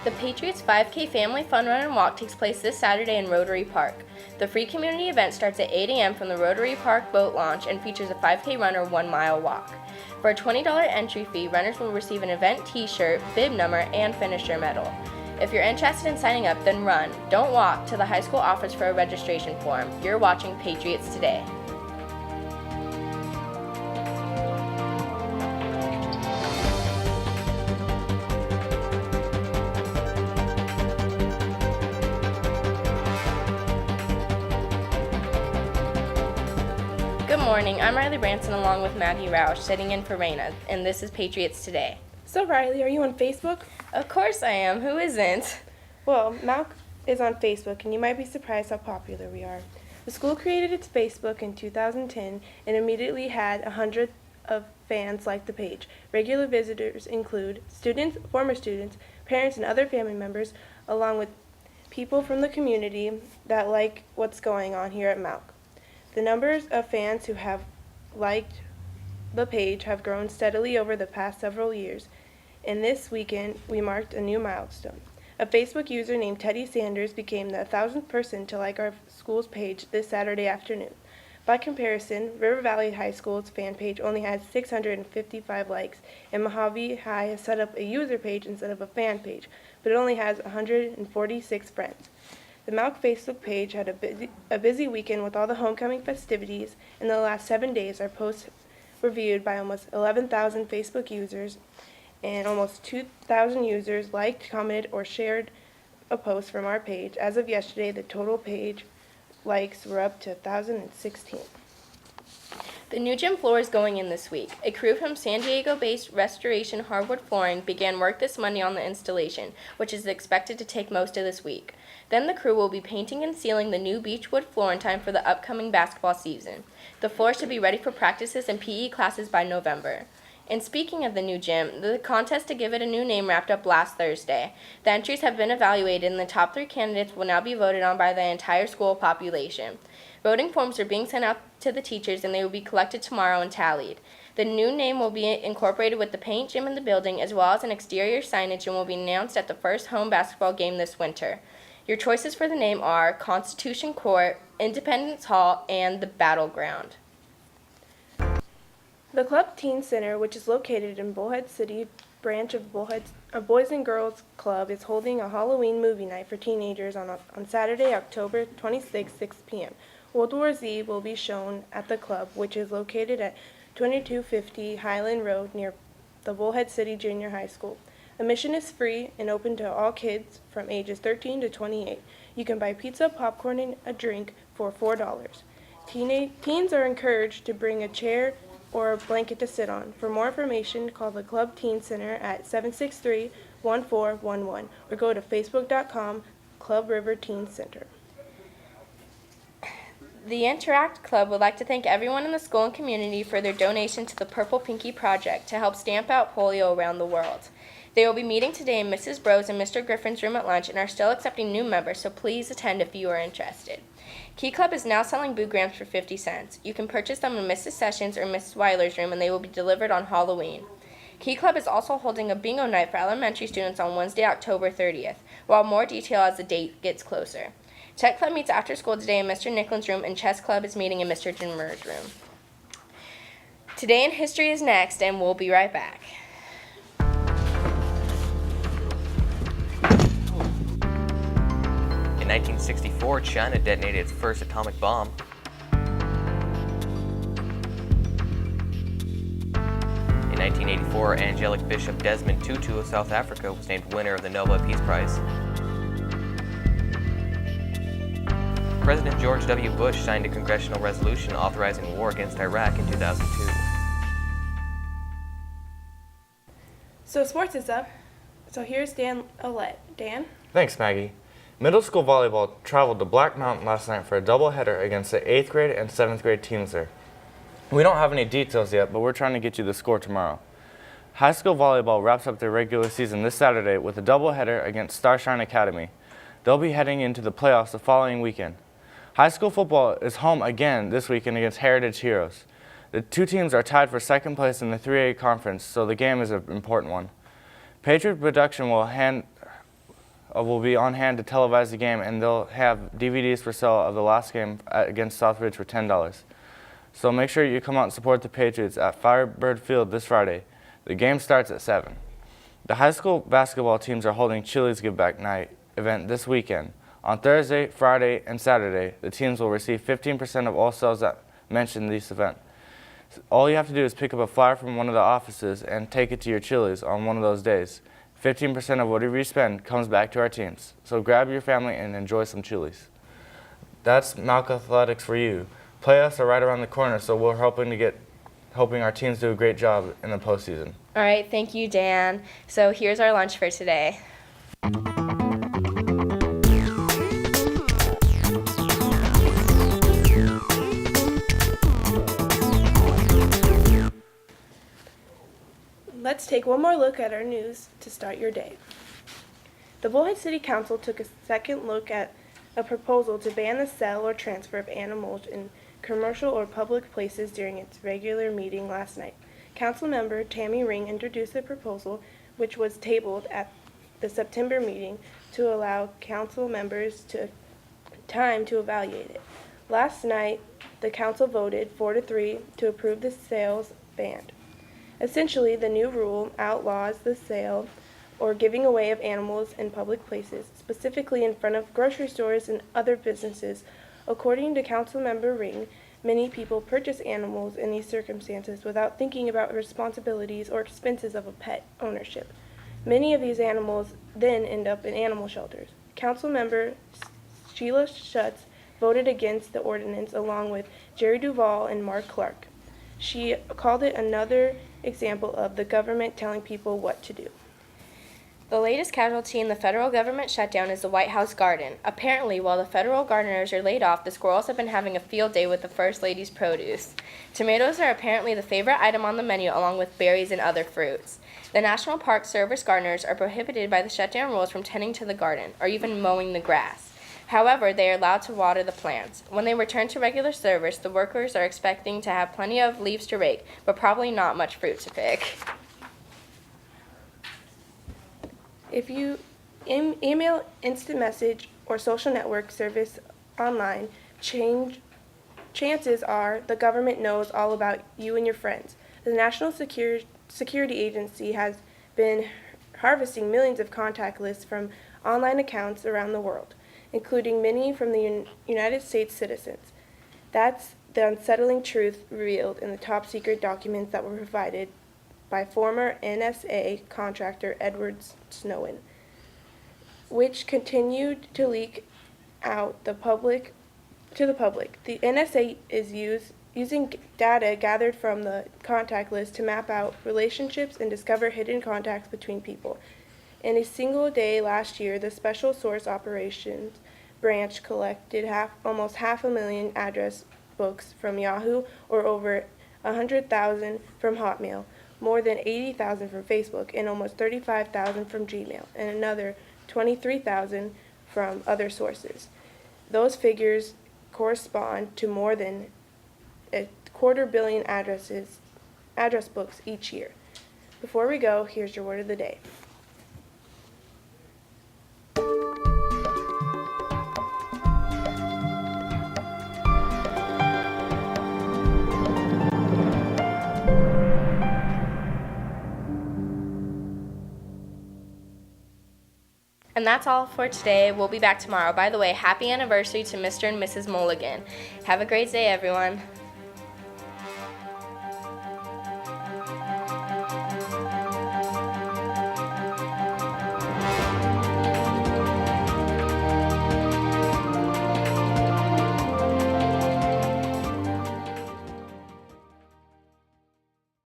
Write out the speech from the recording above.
The Patriots 5K Family Fun Run and Walk takes place this Saturday in Rotary Park. The free community event starts at 8 a.m. from the Rotary Park boat launch and features a 5K run or 1-mile walk. For a $20 entry fee, runners will receive an event t-shirt, bib number, and finisher medal. If you're interested in signing up, then run, don't walk, to the high school office for a registration form. You're watching Patriots Today. Good morning, I'm Riley Branson along with Maggie Roush, sitting in for Raina, and this is Patriots Today. So Riley, are you on Facebook? Of course I am, who isn't? Well, Malk is on Facebook, and you might be surprised how popular we are. The school created its Facebook in 2010 and immediately had 100 of fans like the page. Regular visitors include students, former students, parents, and other family members, along with people from the community that like what's going on here at Malk. The numbers of fans who have liked the page have grown steadily over the past several years, and this weekend we marked a new milestone. A Facebook user named Teddy Sanders became the 1,000th person to like our school's page this Saturday afternoon. By comparison, River Valley High School's fan page only has 655 likes, and Mohave High has set up a user page instead of a fan page, but it only has 146 friends. The Malk Facebook page had a busy weekend with all the homecoming festivities. In the last 7 days, our posts were viewed by almost 11,000 Facebook users, and almost 2,000 users liked, commented, or shared a post from our page. As of yesterday, the total page likes were up to 1,016. The new gym floor is going in this week. A crew from San Diego-based Restoration Hardwood Flooring began work this Monday on the installation, which is expected to take most of this week. Then the crew will be painting and sealing the new beechwood floor in time for the upcoming basketball season. The floor should be ready for practices and PE classes by November. And speaking of the new gym, the contest to give it a new name wrapped up last Thursday. The entries have been evaluated, and the top 3 candidates will now be voted on by the entire school population. Voting forms are being sent out to the teachers, and they will be collected tomorrow and tallied. The new name will be incorporated with the paint gym in the building, as well as an exterior signage, and will be announced at the first home basketball game this winter. Your choices for the name are Constitution Court, Independence Hall, and the Battleground. The Club Teen Center, which is located in Bullhead City branch of Bullhead's Boys and Girls Club, is holding a Halloween movie night for teenagers on Saturday, October 26, 6 p.m. World War Z will be shown at the club, which is located at 2250 Highland Road near the Bullhead City Junior High School. Admission is free and open to all kids from ages 13 to 28. You can buy pizza, popcorn, and a drink for $4. Teens are encouraged to bring a chair or a blanket to sit on. For more information, call the Club Teen Center at 763-1411 or go to facebook.com Club River Teen Center. The Interact Club would like to thank everyone in the school and community for their donation to the Purple Pinky Project to help stamp out polio around the world. They will be meeting today in Mrs. Bros and Mr. Griffin's room at lunch and are still accepting new members, so please attend if you are interested. Key Club is now selling Boo Grams for 50 cents. You can purchase them in Mrs. Sessions or Mrs. Weiler's room, and they will be delivered on Halloween. Key Club is also holding a bingo night for elementary students on Wednesday, October 30th. We'll have more detail as the date gets closer. Tech Club meets after school today in Mr. Nicklin's room, and Chess Club is meeting in Mr. Jimmer's room. Today in History is next, and we'll be right back. In 1964, China detonated its first atomic bomb. In 1984, angelic Bishop Desmond Tutu of South Africa was named winner of the Nobel Peace Prize. President George W. Bush signed a congressional resolution authorizing war against Iraq in 2002. So sports is up. So here's Dan Olet. Dan? Thanks, Maggie. Middle school volleyball traveled to Black Mountain last night for a doubleheader against the 8th grade and 7th grade teams there. We don't have any details yet, but we're trying to get you the score tomorrow. High school volleyball wraps up their regular season this Saturday with a doubleheader against Starshine Academy. They'll be heading into the playoffs the following weekend. High school football is home again this weekend against Heritage Heroes. The two teams are tied for second place in the 3A conference, so the game is an important one. Patriot Production will will be on hand to televise the game, and they'll have DVDs for sale of the last game against Southridge for $10. So make sure you come out and support the Patriots at Firebird Field this Friday. The game starts at 7. The high school basketball teams are holding Chili's Give Back Night event this weekend. On Thursday, Friday, and Saturday, the teams will receive 15% of all sales that mention this event. All you have to do is pick up a flyer from one of the offices and take it to your Chili's on one of those days. 15% of whatever you spend comes back to our teams. So grab your family and enjoy some Chili's. That's Malk Athletics for you. Playoffs are right around the corner, so we're hoping our teams do a great job in the postseason. All right, thank you, Dan. So here's our lunch for today. Let's take one more look at our news to start your day. The Bullhead City Council took a second look at a proposal to ban the sale or transfer of animals in commercial or public places during its regular meeting last night. Council member Tammy Ring introduced the proposal, which was tabled at the September meeting to allow council members time to evaluate it. Last night, the council voted 4-3 to approve the sales ban. Essentially, the new rule outlaws the sale or giving away of animals in public places, specifically in front of grocery stores and other businesses. According to Councilmember Ring, many people purchase animals in these circumstances without thinking about responsibilities or expenses of a pet ownership. Many of these animals then end up in animal shelters. Councilmember Sheila Schutz voted against the ordinance along with Jerry Duvall and Mark Clark. She called it another example of the government telling people what to do. The latest casualty in the federal government shutdown is the White House garden. Apparently, while the federal gardeners are laid off, the squirrels have been having a field day with the First Lady's produce. Tomatoes are apparently the favorite item on the menu, along with berries and other fruits. The National Park Service gardeners are prohibited by the shutdown rules from tending to the garden or even mowing the grass. However, they are allowed to water the plants. When they return to regular service, the workers are expecting to have plenty of leaves to rake, but probably not much fruit to pick. If you email, instant message, or social network service online, chances are the government knows all about you and your friends. The National Security Agency has been harvesting millions of contact lists from online accounts around the world, including many from the United States citizens. That's the unsettling truth revealed in the top secret documents that were provided by former NSA contractor Edward Snowden, which continued to leak out to the public. The NSA is using data gathered from the contact list to map out relationships and discover hidden contacts between people. In a single day last year, the Special Source Operations Branch collected almost 500,000 address books from Yahoo, or over 100,000 from Hotmail, more than 80,000 from Facebook, and almost 35,000 from Gmail, and another 23,000 from other sources. Those figures correspond to more than 250 million address books each year. Before we go, here's your word of the day. And that's all for today. We'll be back tomorrow. By the way, happy anniversary to Mr. and Mrs. Mulligan. Have a great day, everyone.